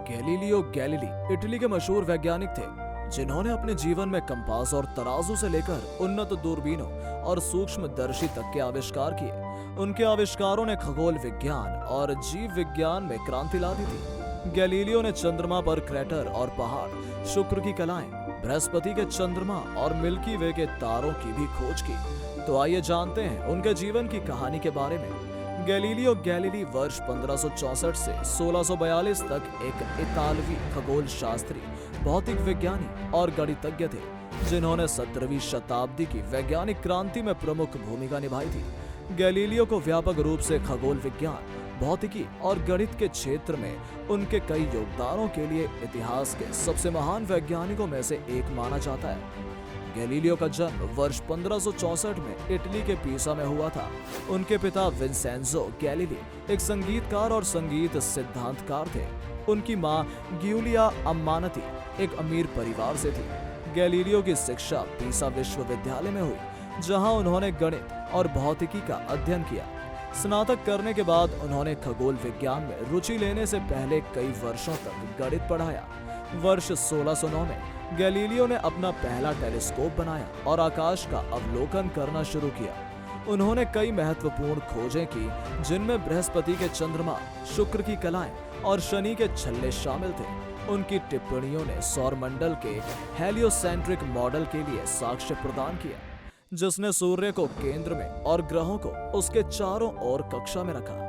Galileo Galilei Italy के मशहूर वैज्ञानिक थे जिन्होंने अपने जीवन में कंपास और तराजू से लेकर उन्नत दूरबीनों और सूक्ष्मदर्शी तक के आविष्कार किए। उनके आविष्कारों ने खगोल विज्ञान और जीव विज्ञान में क्रांति ला दी थी। गैलीलियो ने चंद्रमा पर क्रेटर और पहाड़, शुक्र की कलाएं, बृहस्पति के चंद्रमा और मिल्की वे के तारों की भी खोज की। तो आइए जानते हैं उनके जीवन की कहानी के बारे में। गैलीलियो गैलीली वर्ष 1564 से 1642 तक एक इतालवी खगोल शास्त्री, भौतिक विज्ञानी और गणितज्ञ थे जिन्होंने 17वीं शताब्दी की वैज्ञानिक क्रांति में प्रमुख भूमिका निभाई थी। गैलीलियो को व्यापक रूप से खगोल विज्ञान, भौतिकी और गणित के क्षेत्र में उनके कई योगदानों के लिए इतिहास के सबसे महान वैज्ञानिकों में से एक माना जाता है। गैलीलियो का जन्म वर्ष 1564 में इटली के पीसा में हुआ था। उनके पिता विंसेंजो गैलीली एक संगीतकार और संगीत सिद्धांतकार थे। उनकी मां गिउलिया अम्मानती एक अमीर परिवार से थी। गैलीलियो की शिक्षा पीसा विश्वविद्यालय में हुई, जहां उन्होंने गणित और भौतिकी का अध्ययन किया। स्नातक करने के बाद उन्होंने खगोल विज्ञान में रुचि लेने से पहले कई वर्षों तक गणित पढ़ाया। वर्ष 1609 में गैलीलियो ने अपना पहला टेलीस्कोप बनाया और आकाश का अवलोकन करना शुरू किया। उन्होंने कई महत्वपूर्ण खोजें की, जिनमें बृहस्पति के चंद्रमा, शुक्र की कलाएं और शनि के छल्ले शामिल थे। उनकी टिप्पणियों ने सौरमंडल के हेलियोसेंट्रिक मॉडल के लिए साक्ष्य प्रदान किया, जिसने सूर्य को केंद्र में और ग्रहों को उसके चारों ओर कक्षा में रखा।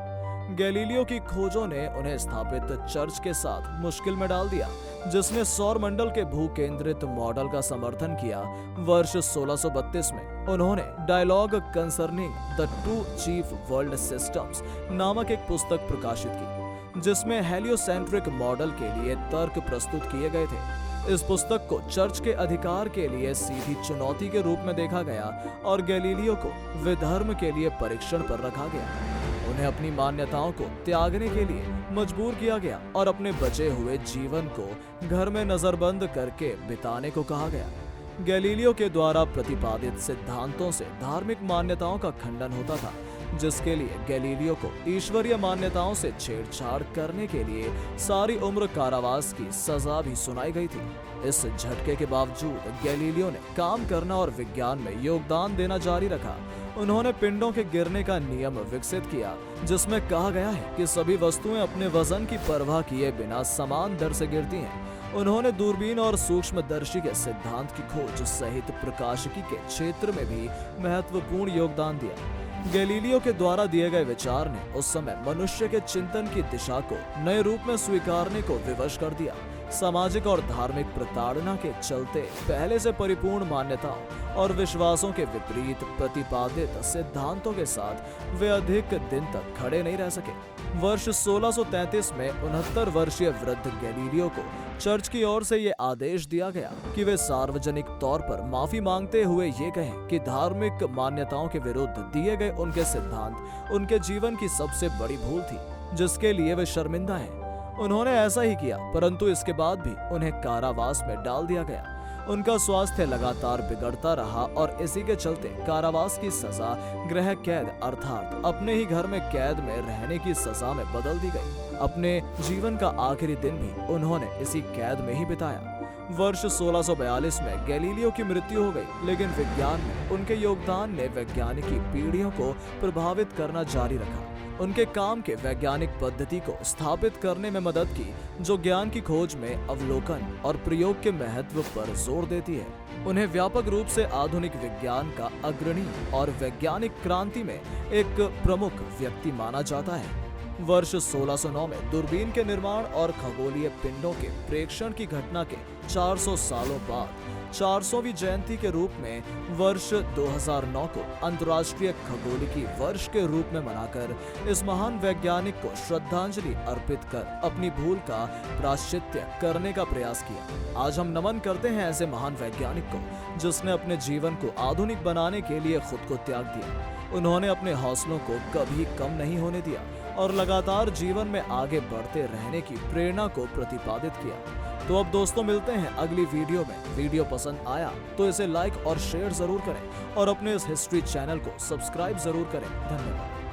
गैलीलियो की खोजों ने उन्हें स्थापित चर्च के साथ मुश्किल में डाल दिया, जिसने सौरमंडल के भूकेंद्रित मॉडल का समर्थन किया। वर्ष 1632 में उन्होंने Dialogue Concerning the Two Chief World Systems नामक एक पुस्तक प्रकाशित की, जिसमें हेलियोसेंट्रिक मॉडल के लिए तर्क प्रस्तुत किए गए थे। इस पुस्तक को चर्च के अधिकार के लिए सीधी चुनौती के रूप में देखा गया और गैलीलियो को विधर्म के लिए परीक्षण पर रखा गया। उन्हें अपनी मान्यताओं को त्यागने के लिए मजबूर किया गया और अपने बचे हुए जीवन को घर में नजरबंद करके बिताने को कहा गया। गैलीलियो के द्वारा प्रतिपादित सिद्धांतों से धार्मिक मान्यताओं का खंडन होता था, जिसके लिए गैलीलियो को ईश्वरीय मान्यताओं से छेड़छाड़ करने के लिए सारी उम्र कारावास की सजा भी सुनाई गई थी। इस झटके के बावजूद गैलीलियो ने काम करना और विज्ञान में योगदान देना जारी रखा। उन्होंने पिंडों के गिरने का नियम विकसित किया, जिसमें कहा गया है कि सभी वस्तुएं अपने वजन की परवाह किए बिना समान दर से गिरती हैं। उन्होंने दूरबीन और सूक्ष्मदर्शी के सिद्धांत की खोज सहित प्रकाशिकी के क्षेत्र में भी महत्वपूर्ण योगदान दिया। गैलीलियो के द्वारा दिए गए विचार ने उस समय मनुष्य के चिंतन की दिशा को नए रूप में स्वीकारने को विवश कर दिया। सामाजिक और धार्मिक प्रताड़ना के चलते पहले से परिपूर्ण मान्यताओं और विश्वासों के विपरीत प्रतिपादित सिद्धांतों के साथ वे अधिक दिन तक खड़े नहीं रह सके। वर्ष 1633 में 69 वर्षीय वृद्ध गैलीलियो को चर्च की ओर से ये आदेश दिया गया कि वे सार्वजनिक तौर पर माफी मांगते हुए ये कहें कि धार्मिक मान्यताओं के विरुद्ध दिए गए उनके सिद्धांत उनके जीवन की सबसे बड़ी भूल थी, जिसके लिए वे शर्मिंदा हैं। उन्होंने ऐसा ही किया, परंतु इसके बाद भी उन्हें कारावास में डाल दिया गया। उनका स्वास्थ्य लगातार बिगड़ता रहा और इसी के चलते कारावास की सजा गृह कैद अर्थात अपने ही घर में कैद में रहने की सजा में बदल दी गई। अपने जीवन का आखिरी दिन भी उन्होंने इसी कैद में ही बिताया। वर्ष 1642 में गैलीलियो की मृत्यु हो गई, लेकिन विज्ञान में उनके योगदान ने वैज्ञानिकी पीढ़ियों को प्रभावित करना जारी रखा। उनके काम के वैज्ञानिक पद्धति को स्थापित करने में मदद की, जो ज्ञान की खोज में अवलोकन और प्रयोग के महत्व पर जोर देती है। उन्हें व्यापक रूप से आधुनिक विज्ञान का अग्रणी और वैज्ञानिक क्रांति में एक प्रमुख व्यक्ति माना जाता है। वर्ष 1609 में दूरबीन के निर्माण और खगोलीय पिंडों के प्रेक्षण की घटना के 400 सालों बाद 400वीं जयंती के रूप में वर्ष 2009 को अंतर्राष्ट्रीय खगोलिकी वर्ष के रूप में मनाकर इस महान वैज्ञानिक को श्रद्धांजलि अर्पित कर अपनी भूल का प्रायश्चित्य करने का प्रयास किया। आज हम नमन करते हैं ऐसे महान वैज्ञानिक को, जिसने अपने जीवन को आधुनिक बनाने के लिए खुद को त्याग दिया। उन्होंने अपने हौसलों को कभी कम नहीं होने दिया और लगातार जीवन में आगे बढ़ते रहने की प्रेरणा को प्रतिपादित किया। तो अब दोस्तों मिलते हैं अगली वीडियो में। वीडियो पसंद आया तो इसे लाइक और शेयर जरूर करें और अपने इस हिस्ट्री चैनल को सब्सक्राइब जरूर करें। धन्यवाद।